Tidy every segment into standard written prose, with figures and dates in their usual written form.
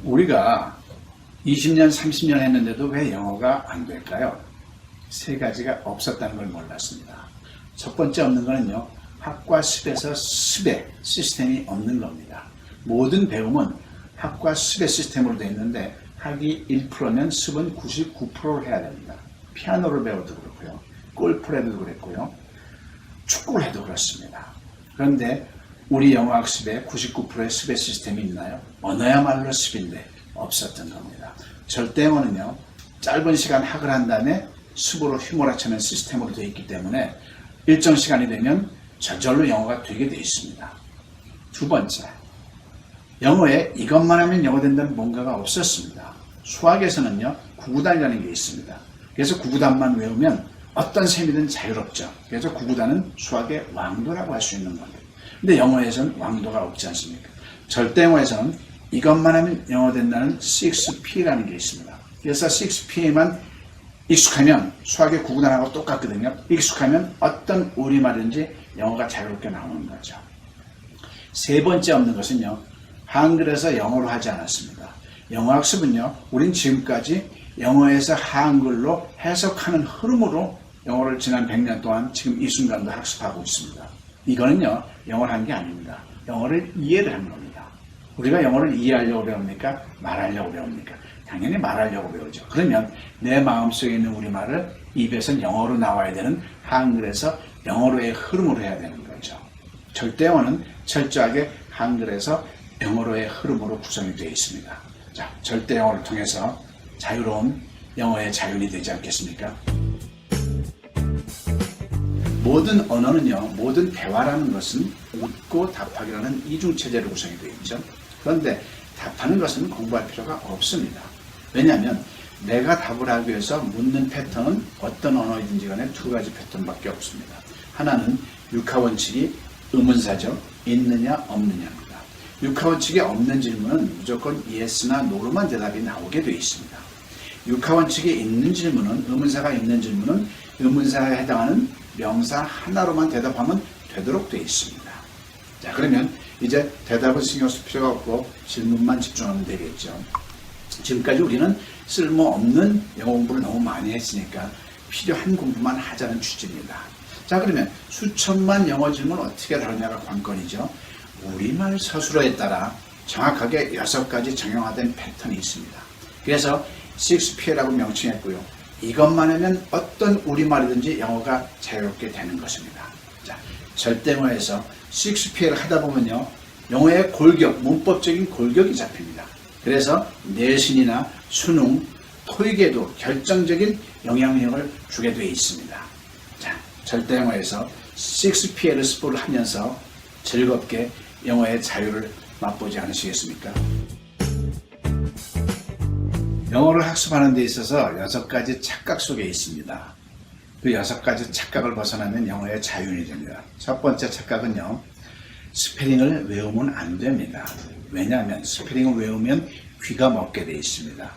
우리가 20년, 30년 했는데도 왜 영어가 안 될까요? 세 가지가 없었다는 걸 몰랐습니다. 첫 번째 없는 거는요, 학과 습에서 습의 시스템이 없는 겁니다. 모든 배움은 학과 습의 시스템으로 되어 있는데 학이 1%면 습은 99%를 해야 됩니다. 피아노를 배워도 그렇고요, 골프를 해도 그랬고요, 축구를 해도 그렇습니다. 그런데 우리 영어학습에 99%의 습의 시스템이 있나요? 언어야말로 습인데 없었던 겁니다. 절대어는요, 짧은 시간 학을 한 다음에 습으로 휘몰아치는 시스템으로 되어 있기 때문에 일정 시간이 되면 저절로 영어가 되게 되어 있습니다. 두 번째, 영어에 이것만 하면 영어 된다는 뭔가가 없었습니다. 수학에서는요, 구구단이라는 게 있습니다. 그래서 구구단만 외우면 어떤 셈이든 자유롭죠. 그래서 구구단은 수학의 왕도라고 할 수 있는 겁니다. 근데 영어에서는 왕도가 없지 않습니까? 절대어에서는 이것만 하면 영어 된다는 6P라는 게 있습니다. 그래서 6P에만 익숙하면 수학의 구구단하고 똑같거든요. 익숙하면 어떤 우리말인지 영어가 자유롭게 나오는 거죠. 세 번째 없는 것은요, 한글에서 영어로 하지 않았습니다. 영어학습은요, 우린 지금까지 영어에서 한글로 해석하는 흐름으로 영어를 지난 100년 동안 지금 이 순간도 학습하고 있습니다. 이거는요, 영어를 한 게 아닙니다. 영어를 이해를 한 겁니다. 우리가 영어를 이해하려고 배웁니까? 말하려고 배웁니까? 당연히 말하려고 배우죠. 그러면 내 마음속에 있는 우리말을 입에서 영어로 나와야 되는 한글에서 영어로의 흐름으로 해야 되는 거죠. 절대어는 철저하게 한글에서 영어로의 흐름으로 구성이 되어 있습니다. 자, 절대어를 통해서 자유로운 영어의 자윤이 되지 않겠습니까? 모든 언어는요, 모든 대화라는 것은 묻고 답하기라는 이중체제로 구성이 되어 있죠. 그런데 답하는 것은 공부할 필요가 없습니다. 왜냐하면 내가 답을 하기 위해서 묻는 패턴은 어떤 언어이든지 간에 두 가지 패턴밖에 없습니다. 하나는 육하원칙이 의문사죠. 있느냐 없느냐입니다. 육하원칙이 없는 질문은 무조건 yes나 no로만 대답이 나오게 되어 있습니다. 육하원칙이 있는 질문은, 의문사가 있는 질문은 의문사에 해당하는 명사 하나로만 대답하면 되도록 되어 있습니다. 자, 그러면 이제 대답은 신경 쓸 필요가 없고 질문만 집중하면 되겠죠. 지금까지 우리는 쓸모없는 영어 공부를 너무 많이 했으니까 필요한 공부만 하자는 취지입니다. 자, 그러면 수천만 영어 질문 어떻게 다루냐가 관건이죠. 우리말 서술어에 따라 정확하게 6가지 정형화된 패턴이 있습니다. 그래서 6P라고 명칭했고요. 이것만 하면 어떤 우리말이든지 영어가 자유롭게 되는 것입니다. 자, 절대어에서 6P를 하다 보면요, 영어의 골격, 문법적인 골격이 잡힙니다. 그래서 내신이나 수능, 토익에도 결정적인 영향력을 주게 되어 있습니다. 자, 절대영어에서 6P를 스포를 하면서 즐겁게 영어의 자유를 맛보지 않으시겠습니까? 영어를 학습하는 데 있어서 6가지 착각 속에 있습니다. 그 6가지 착각을 벗어나면 영어의 자윤이 됩니다. 첫 번째 착각은요, 스페링을 외우면 안 됩니다. 왜냐하면 스페링을 외우면 귀가 먹게 되어 있습니다.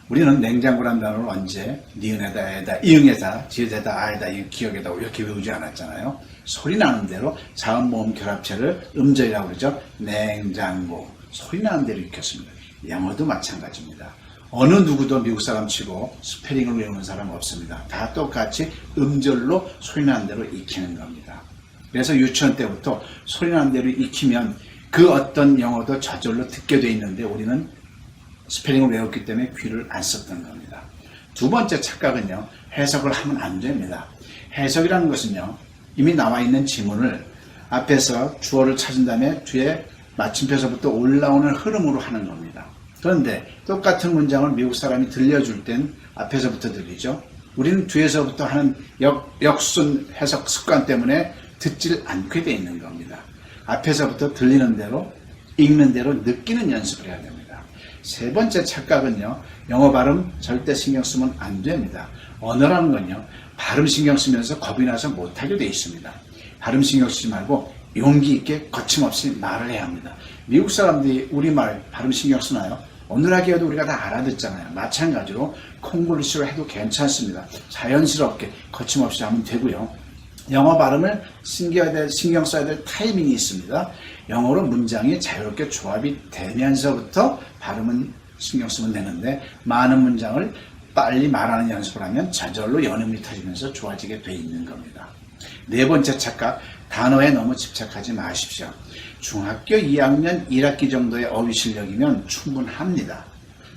우리는 냉장고란 단어를 언제 니은에다, 에다, 이응에다, 지읒에다, 아에다, 기억에다 이렇게 외우지 않았잖아요. 소리 나는 대로 자음, 모음, 결합체를 음절이라고 그러죠. 냉장고. 소리 나는 대로 익혔습니다. 영어도 마찬가지입니다. 어느 누구도 미국 사람 치고 스페링을 외우는 사람 없습니다. 다 똑같이 음절로 소리 나는 대로 익히는 겁니다. 그래서 유치원 때부터 소리 나는 대로 익히면 그 어떤 영어도 저절로 듣게 돼 있는데 우리는 스페링을 외웠기 때문에 귀를 안 썼던 겁니다. 두 번째 착각은요, 해석을 하면 안 됩니다. 해석이라는 것은요, 이미 나와 있는 지문을 앞에서 주어를 찾은 다음에 뒤에 마침표서부터 올라오는 흐름으로 하는 겁니다. 그런데 똑같은 문장을 미국 사람이 들려줄 땐 앞에서부터 들리죠. 우리는 뒤에서부터 하는 역순 해석 습관 때문에 듣질 않게 돼 있는 겁니다. 앞에서부터 들리는 대로, 읽는 대로 느끼는 연습을 해야 됩니다. 세 번째 착각은요, 영어 발음 절대 신경 쓰면 안 됩니다. 언어라는 건요, 발음 신경 쓰면서 겁이 나서 못하게 돼 있습니다. 발음 신경 쓰지 말고 용기 있게 거침없이 말을 해야 합니다. 미국 사람들이 우리말 발음 신경 쓰나요? 어눌하게 해도 우리가 다 알아듣잖아요. 마찬가지로 콩글리시로 해도 괜찮습니다. 자연스럽게 거침없이 하면 되고요. 영어 발음을 신경 써야 될 타이밍이 있습니다. 영어로 문장이 자유롭게 조합이 되면서부터 발음은 신경 쓰면 되는데 많은 문장을 빨리 말하는 연습을 하면 저절로 연음이 터지면서 좋아지게 돼 있는 겁니다. 네 번째 착각, 단어에 너무 집착하지 마십시오. 중학교 2학년 1학기 정도의 어휘 실력이면 충분합니다.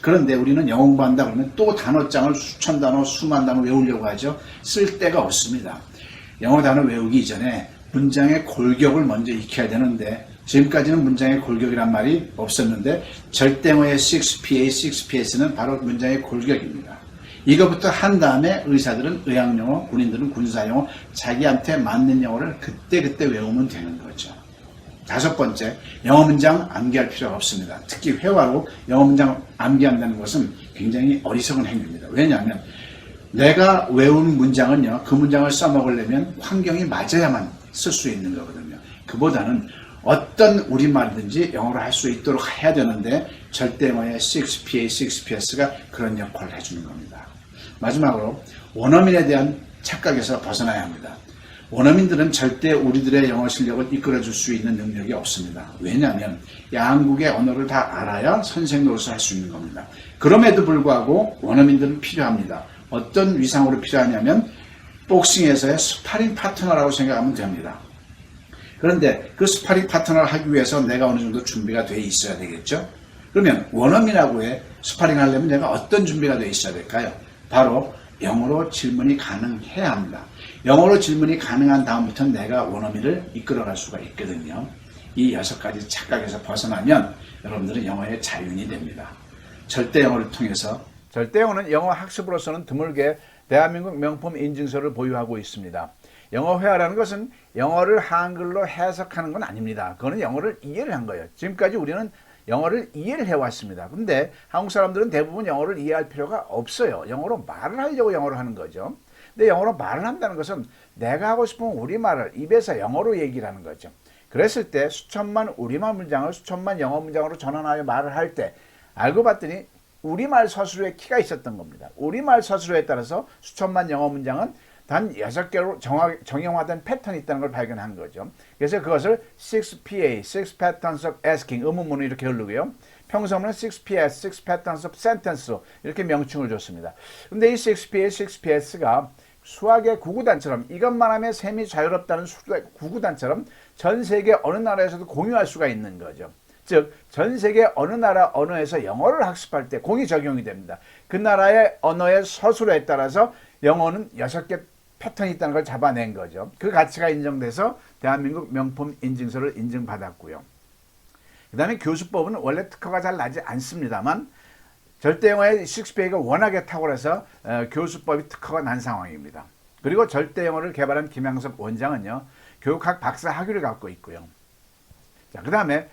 그런데 우리는 영어 공부한다 그러면 또 단어장을 수천 단어, 수만 단어 외우려고 하죠. 쓸 데가 없습니다. 영어 단어 외우기 이전에 문장의 골격을 먼저 익혀야 되는데 지금까지는 문장의 골격이란 말이 없었는데 절대어의 6PA, 6PS는 바로 문장의 골격입니다. 이거부터 한 다음에 의사들은 의학용어, 군인들은 군사용어, 자기한테 맞는 영어를 그때그때 외우면 되는 거죠. 다섯 번째, 영어 문장 암기할 필요가 없습니다. 특히 회화로 영어 문장 암기한다는 것은 굉장히 어리석은 행위입니다. 왜냐하면 내가 외운 문장은요, 그 문장을 써먹으려면 환경이 맞아야만 쓸 수 있는 거거든요. 그보다는 어떤 우리말이든지 영어로 할 수 있도록 해야 되는데 절대어의 6PA, 6PS가 그런 역할을 해주는 겁니다. 마지막으로 원어민에 대한 착각에서 벗어나야 합니다. 원어민들은 절대 우리들의 영어 실력을 이끌어줄 수 있는 능력이 없습니다. 왜냐하면 양국의 언어를 다 알아야 선생 노릇을 할 수 있는 겁니다. 그럼에도 불구하고 원어민들은 필요합니다. 어떤 위상으로 필요하냐면 복싱에서의 스파링 파트너라고 생각하면 됩니다. 그런데 그 스파링 파트너를 하기 위해서 내가 어느 정도 준비가 돼 있어야 되겠죠? 그러면 원어민하고의 스파링 하려면 내가 어떤 준비가 돼 있어야 될까요? 바로 영어로 질문이 가능해야 합니다. 영어로 질문이 가능한 다음부터 내가 원어민을 이끌어갈 수가 있거든요. 이 6가지 착각에서 벗어나면 여러분들은 영어의 자유인이 됩니다. 절대영어를 통해서 절대영어는 영어 학습으로서는 드물게 대한민국 명품 인증서를 보유하고 있습니다. 영어 회화라는 것은 영어를 한글로 해석하는 건 아닙니다. 그거는 영어를 이해를 한 거예요. 지금까지 우리는 영어를 이해를 해왔습니다. 근데 한국 사람들은 대부분 영어를 이해할 필요가 없어요. 영어로 말을 하려고 영어를 하는 거죠. 근데 영어로 말을 한다는 것은 내가 하고 싶은 우리말을 입에서 영어로 얘기를 하는 거죠. 그랬을 때 수천만 우리말 문장을 수천만 영어 문장으로 전환하여 말을 할 때 알고 봤더니 우리말 서술에 키가 있었던 겁니다. 우리말 서술에 따라서 수천만 영어 문장은 단 6개로 정형화된 패턴이 있다는 걸 발견한 거죠. 그래서 그것을 6PA, 6 Patterns of Asking, 의문문을 이렇게 흐르고요. 평소문은 6PS, 6 Patterns of Sentence로 이렇게 명칭을 줬습니다. 근데 이 6PA, 6PS가 수학의 구구단처럼 이것만 하면 셈이 자유롭다는 구구단처럼 전 세계 어느 나라에서도 공유할 수가 있는 거죠. 즉, 전 세계 어느 나라 언어에서 영어를 학습할 때 공이 적용이 됩니다. 그 나라의 언어의 서술에 따라서 영어는 6개 패턴이 있다는 걸 잡아낸 거죠. 그 가치가 인정돼서 대한민국 명품 인증서를 인증받았고요. 그 다음에 교수법은 원래 특허가 잘 나지 않습니다만 절대영어의 6PA가 워낙에 탁월해서 교수법이 특허가 난 상황입니다. 그리고 절대영어를 개발한 김양섭 원장은요, 교육학 박사 학위를 갖고 있고요. 자, 그 다음에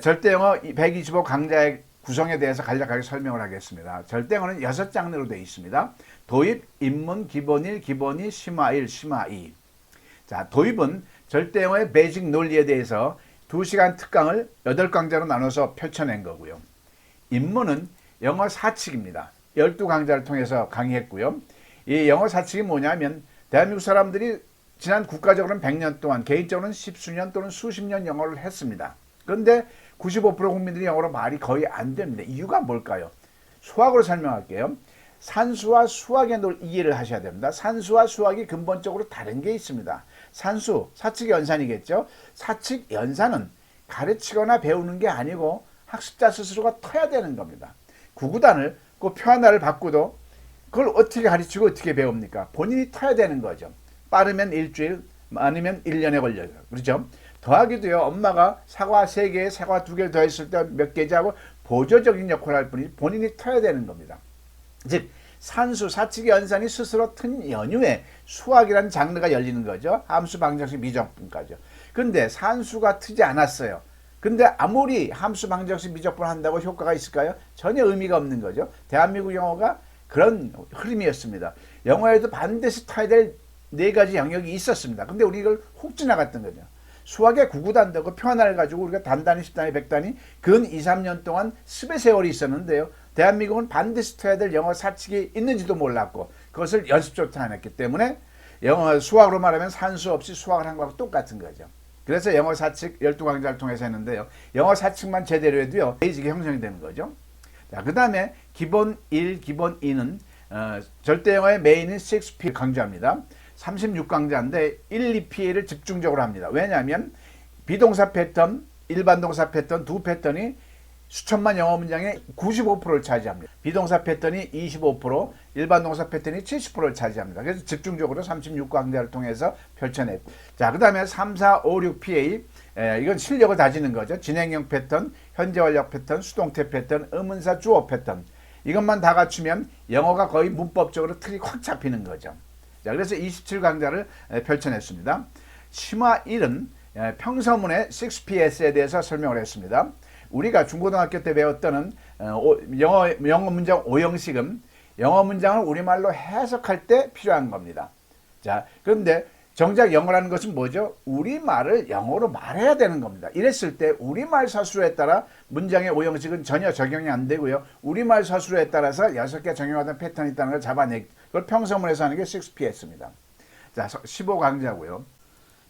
절대영어 125 강좌의 구성에 대해서 간략하게 설명을 하겠습니다. 절대영어는 6장르로 되어 있습니다. 도입, 입문, 기본 1, 기본 2, 심화 1, 심화 2. 자, 도입은 절대영어의 베이직 논리에 대해서 2시간 특강을 8강좌로 나눠서 펼쳐낸 거고요. 입문은 영어 사칙입니다. 12강좌를 통해서 강의했고요. 이 영어 사칙이 뭐냐면 대한민국 사람들이 지난 국가적으로는 100년 동안, 개인적으로는 십수년 또는 수십 년 영어를 했습니다. 그런데 95% 국민들이 영어로 말이 거의 안 됩니다. 이유가 뭘까요? 수학으로 설명할게요. 산수와 수학의 이해를 하셔야 됩니다. 산수와 수학이 근본적으로 다른 게 있습니다. 산수, 사칙 연산이겠죠. 사칙 연산은 가르치거나 배우는 게 아니고 학습자 스스로가 터야 되는 겁니다. 구구단을 그 표 하나를 바꾸도 그걸 어떻게 가르치고 어떻게 배웁니까? 본인이 터야 되는 거죠. 빠르면 일주일, 아니면 1년에 걸려요. 그렇죠? 더하기도요, 엄마가 사과 3개에 사과 2개를 더했을 때 몇 개지 하고 보조적인 역할을 할 뿐이지 본인이 터야 되는 겁니다. 즉, 산수, 사칙 연산이 스스로 튼 연휴에 수학이라는 장르가 열리는 거죠. 함수, 방정식, 미적분까지요. 근데 산수가 트지 않았어요. 근데 아무리 함수, 방정식, 미적분 한다고 효과가 있을까요? 전혀 의미가 없는 거죠. 대한민국 영어가 그런 흐름이었습니다. 영어에도 반드시 타야 될 4가지 영역이 있었습니다. 근데 우리 이걸 훅 지나갔던 거죠. 수학의 구구단도 표 하나를 가지고 우리가 단단히 10단위 100단위 근 2, 3년 동안 습의 세월이 있었는데요. 대한민국은 반드시 터야 될 영어 사칙이 있는지도 몰랐고 그것을 연습조차 안 했기 때문에 영어 수학으로 말하면 산수 없이 수학을 한 거하고 똑같은 거죠. 그래서 영어 사칙 12강좌를 통해서 했는데요. 영어 사칙만 제대로 해도요. 베이직이 형성이 되는 거죠. 자, 그 다음에 기본 1, 기본 2는 절대 영어의 메인은 6P 강좌입니다. 36강좌인데 1, 2P를 집중적으로 합니다. 왜냐하면 비동사 패턴, 일반 동사 패턴 두 패턴이 수천만 영어 문장의 95%를 차지합니다. 비동사 패턴이 25%, 일반 동사 패턴이 70%를 차지합니다. 그래서 집중적으로 36강좌를 통해서 펼쳐냈고. 자, 그 다음에 3, 4, 5, 6 PA. 이건 실력을 다지는 거죠. 진행형 패턴, 현재 완료 패턴, 수동태 패턴, 의문사 주어 패턴. 이것만 다 갖추면 영어가 거의 문법적으로 틀이 확 잡히는 거죠. 자, 그래서 27강좌를 펼쳐냈습니다. 심화 1은 평서문의 6PS에 대해서 설명을 했습니다. 우리가 중고등학교 때 배웠던 영어 문장 5형식은 영어 문장을 우리말로 해석할 때 필요한 겁니다. 자, 그런데 정작 영어라는 것은 뭐죠? 우리말을 영어로 말해야 되는 겁니다. 이랬을 때 우리말 서술에 따라 문장의 5형식은 전혀 적용이 안 되고요. 우리말 서술에 따라서 6개 적용하던 패턴이 있다는 걸 잡아내기. 그걸 평서문에서 하는 게 6PS입니다. 자, 15강좌고요.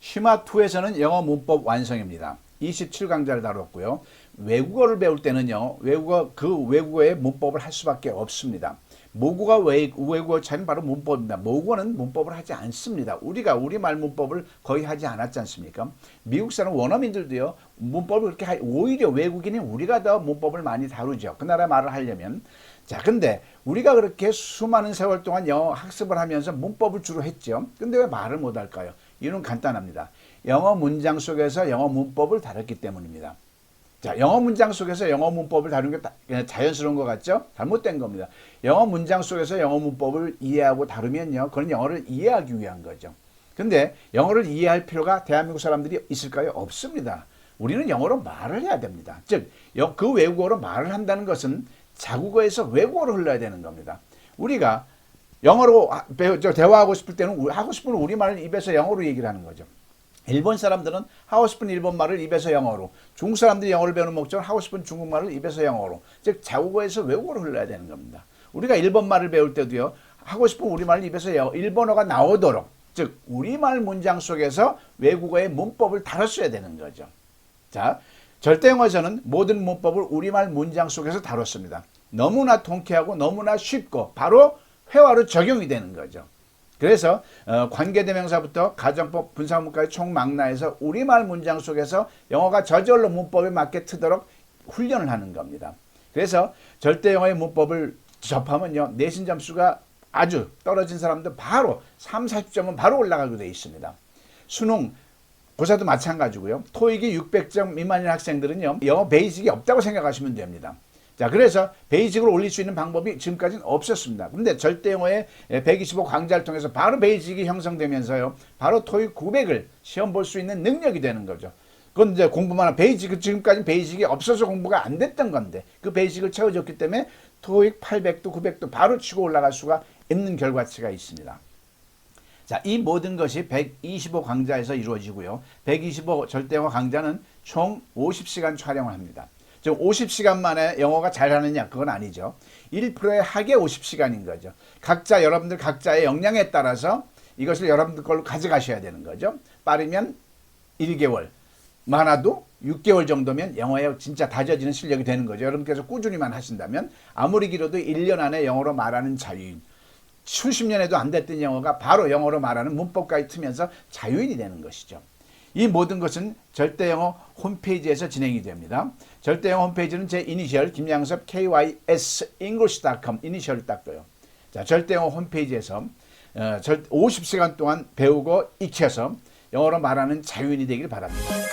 심화2에서는 영어 문법 완성입니다. 27강좌를 다뤘고요. 외국어를 배울 때는요, 외국어의 문법을 할 수밖에 없습니다. 모국어 외국어 차이는 바로 문법입니다. 모국어는 문법을 하지 않습니다. 우리가 우리말 문법을 거의 하지 않았지 않습니까? 미국 사람 원어민들도요, 문법을 그렇게 오히려 외국인이 우리가 더 문법을 많이 다루죠. 그 나라 말을 하려면. 자, 근데 우리가 그렇게 수많은 세월 동안 영어 학습을 하면서 문법을 주로 했죠. 근데 왜 말을 못 할까요? 이유는 간단합니다. 영어 문장 속에서 영어 문법을 다뤘기 때문입니다. 자, 영어 문장 속에서 영어 문법을 다루는 게 자연스러운 것 같죠? 잘못된 겁니다. 영어 문장 속에서 영어 문법을 이해하고 다루면요, 그런 영어를 이해하기 위한 거죠. 근데 영어를 이해할 필요가 대한민국 사람들이 있을까요? 없습니다. 우리는 영어로 말을 해야 됩니다. 즉, 그 외국어로 말을 한다는 것은 자국어에서 외국어로 흘러야 되는 겁니다. 우리가 영어로 대화하고 싶을 때는 하고 싶은 우리말을 입에서 영어로 얘기를 하는 거죠. 일본 사람들은 하고 싶은 일본말을 입에서 영어로, 중국 사람들이 영어를 배우는 목적은 하고 싶은 중국말을 입에서 영어로, 즉 자국어에서 외국어로 흘러야 되는 겁니다. 우리가 일본말을 배울 때도요, 하고 싶은 우리말을 입에서 일본어가 나오도록, 즉 우리말 문장 속에서 외국어의 문법을 다뤘어야 되는 거죠. 자, 절대영어에서는 모든 문법을 우리말 문장 속에서 다뤘습니다. 너무나 통쾌하고 너무나 쉽고 바로 회화로 적용이 되는 거죠. 그래서 관계대명사부터 가정법, 분사문까지 총망라해서 우리말 문장 속에서 영어가 저절로 문법에 맞게 트도록 훈련을 하는 겁니다. 그래서 절대영어의 문법을 접하면요, 내신 점수가 아주 떨어진 사람들 바로 3, 40점은 바로 올라가게 되어 있습니다. 수능, 고사도 마찬가지고요. 토익이 600점 미만인 학생들은요, 영어 베이직이 없다고 생각하시면 됩니다. 자, 그래서 베이직을 올릴 수 있는 방법이 지금까지는 없었습니다. 그런데 절대영어의 125 강좌를 통해서 바로 베이직이 형성되면서요, 바로 토익 900을 시험 볼 수 있는 능력이 되는 거죠. 그건 이제 공부만 하면 지금까지는 베이직이 없어서 공부가 안 됐던 건데, 그 베이직을 채워줬기 때문에 토익 800도 900도 바로 치고 올라갈 수가 있는 결과치가 있습니다. 자, 이 모든 것이 125 강좌에서 이루어지고요. 125 절대영어 강좌는 총 50시간 촬영을 합니다. 즉 50시간 만에 영어가 잘하느냐, 그건 아니죠. 1%의 학의 50시간인 거죠. 여러분들 각자의 역량에 따라서 이것을 여러분들 걸로 가져가셔야 되는 거죠. 빠르면 1개월, 많아도 6개월 정도면 영어에 진짜 다져지는 실력이 되는 거죠. 여러분께서 꾸준히만 하신다면, 아무리 길어도 1년 안에 영어로 말하는 자유인, 수십 년에도 안 됐던 영어가 바로 영어로 말하는 문법까지 트면서 자유인이 되는 것이죠. 이 모든 것은 절대영어 홈페이지에서 진행이 됩니다. 절대영어 홈페이지는 제 이니셜 김양섭 KYSEnglish.com 이니셜을 닦고요. 자, 절대영어 홈페이지에서 50시간 동안 배우고 익혀서 영어로 말하는 자유인이 되길 바랍니다.